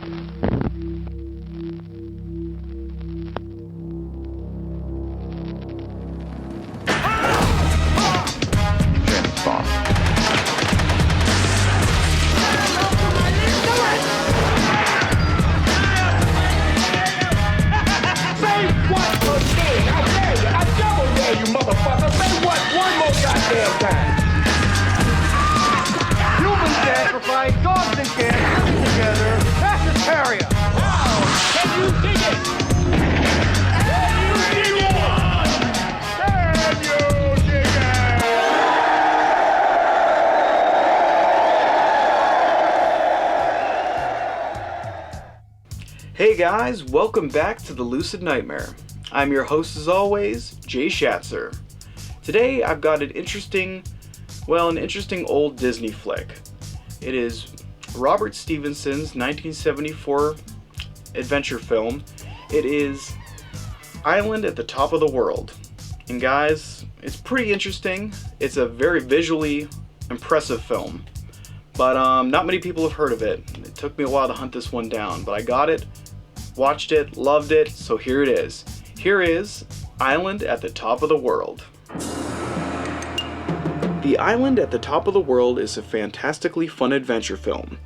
James Bond. Say what again? I dare you. I double dare you, motherfucker. Say what one more goddamn time. Humans sacrifice, dogs and cats living together. That's hysteria. Wow. Can you dig it? Can you dig it? Can you dig it? Hey guys, welcome back to the Lucid Nightmare. I'm your host as always, Jay Schatzer. Today I've got an interesting old Disney flick. It is Robert Stevenson's 1974 adventure film. It is Island at the Top of the World. And guys, it's pretty interesting. It's a very visually impressive film. But not many people have heard of it. It took me a while to hunt this one down, but I got it, watched it, loved it, so here it is. Here is Island at the Top of the World. The Island at the Top of the World is a fantastically fun adventure film.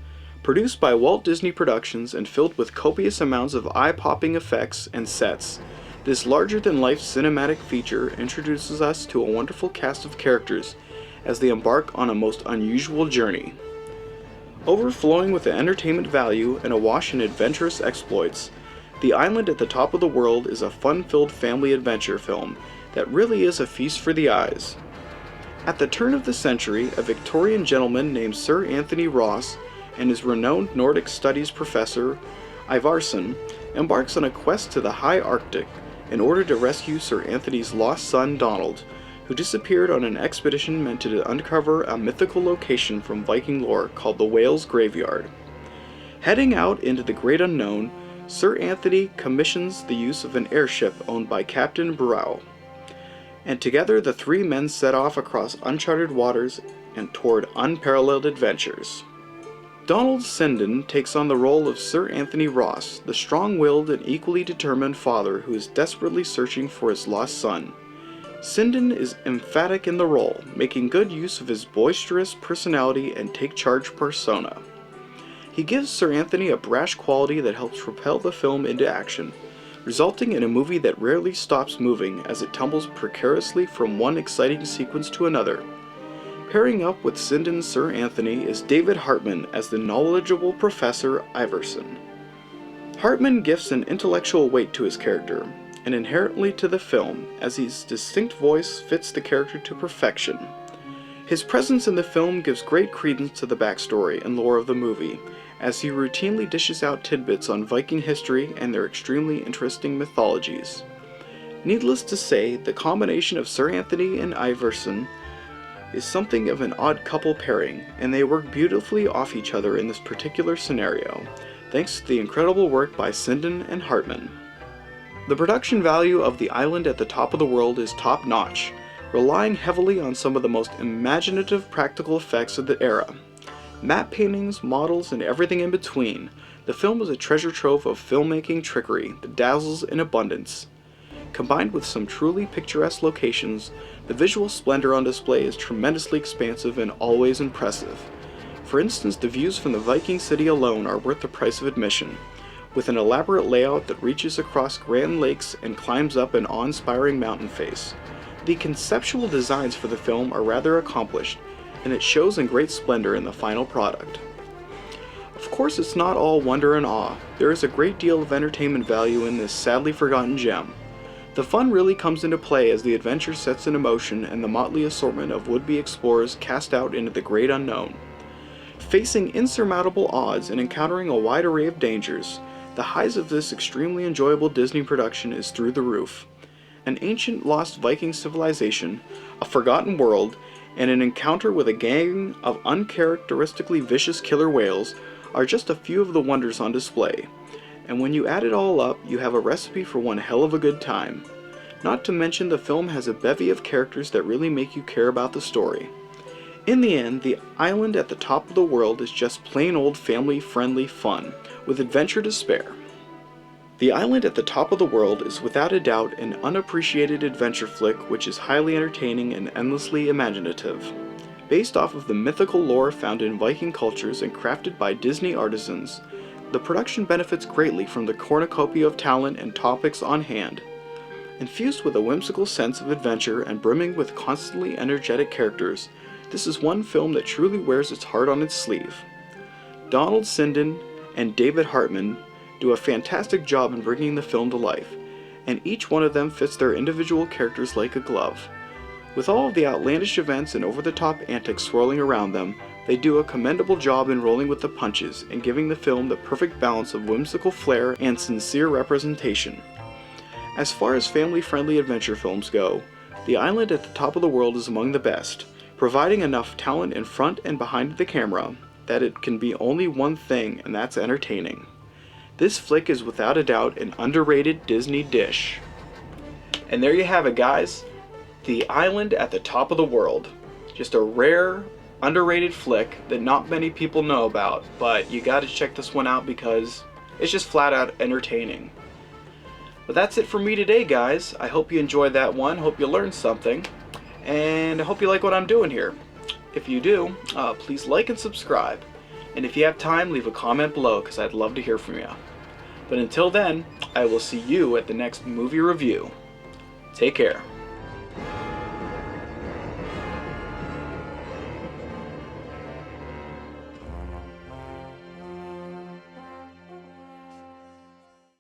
Produced by Walt Disney Productions and filled with copious amounts of eye-popping effects and sets, this larger-than-life cinematic feature introduces us to a wonderful cast of characters as they embark on a most unusual journey. Overflowing with entertainment value and awash in adventurous exploits, The Island at the Top of the World is a fun-filled family adventure film that really is a feast for the eyes. At the turn of the century, a Victorian gentleman named Sir Anthony Ross and his renowned Nordic studies professor, Ivarson, embarks on a quest to the high Arctic in order to rescue Sir Anthony's lost son Donald, who disappeared on an expedition meant to uncover a mythical location from Viking lore called the Whale's Graveyard. Heading out into the great unknown, Sir Anthony commissions the use of an airship owned by Captain Burrell, and together the three men set off across uncharted waters and toward unparalleled adventures. Donald Sinden takes on the role of Sir Anthony Ross, the strong-willed and equally determined father who is desperately searching for his lost son. Sinden is emphatic in the role, making good use of his boisterous personality and take-charge persona. He gives Sir Anthony a brash quality that helps propel the film into action, resulting in a movie that rarely stops moving as it tumbles precariously from one exciting sequence to another. Pairing up with Sinden's Sir Anthony is David Hartman as the knowledgeable Professor Iverson. Hartman gives an intellectual weight to his character, and inherently to the film, as his distinct voice fits the character to perfection. His presence in the film gives great credence to the backstory and lore of the movie, as he routinely dishes out tidbits on Viking history and their extremely interesting mythologies. Needless to say, the combination of Sir Anthony and Iverson is something of an odd couple pairing, and they work beautifully off each other in this particular scenario, thanks to the incredible work by Sinden and Hartman. The production value of The Island at the Top of the World is top-notch, relying heavily on some of the most imaginative practical effects of the era. Matte paintings, models, and everything in between, the film is a treasure trove of filmmaking trickery that dazzles in abundance. Combined with some truly picturesque locations, the visual splendor on display is tremendously expansive and always impressive. For instance, the views from the Viking city alone are worth the price of admission, with an elaborate layout that reaches across grand lakes and climbs up an awe-inspiring mountain face. The conceptual designs for the film are rather accomplished, and it shows in great splendor in the final product. Of course, it's not all wonder and awe. There is a great deal of entertainment value in this sadly forgotten gem. The fun really comes into play as the adventure sets in motion and the motley assortment of would-be explorers cast out into the great unknown. Facing insurmountable odds and encountering a wide array of dangers, the highs of this extremely enjoyable Disney production is through the roof. An ancient lost Viking civilization, a forgotten world, and an encounter with a gang of uncharacteristically vicious killer whales are just a few of the wonders on display. And when you add it all up, you have a recipe for one hell of a good time. Not to mention the film has a bevy of characters that really make you care about the story. In the end, The Island at the Top of the World is just plain old family-friendly fun, with adventure to spare. The Island at the Top of the World is without a doubt an unappreciated adventure flick which is highly entertaining and endlessly imaginative. Based off of the mythical lore found in Viking cultures and crafted by Disney artisans, the production benefits greatly from the cornucopia of talent and topics on hand. Infused with a whimsical sense of adventure and brimming with constantly energetic characters, this is one film that truly wears its heart on its sleeve. Donald Sinden and David Hartman do a fantastic job in bringing the film to life, and each one of them fits their individual characters like a glove. With all of the outlandish events and over-the-top antics swirling around them, they do a commendable job in rolling with the punches and giving the film the perfect balance of whimsical flair and sincere representation. As far as family-friendly adventure films go, The Island at the Top of the World is among the best, providing enough talent in front and behind the camera that it can be only one thing, and that's entertaining. This flick is without a doubt an underrated Disney dish. And there you have it, guys. The Island at the Top of the World. Just a rare, underrated flick that not many people know about, but you gotta check this one out because it's just flat out entertaining. But that's it for me today, guys. I hope you enjoyed that one, hope you learned something, and I hope you like what I'm doing here. If you do, please like and subscribe. And if you have time, leave a comment below because I'd love to hear from you. But until then, I will see you at the next movie review. Take care.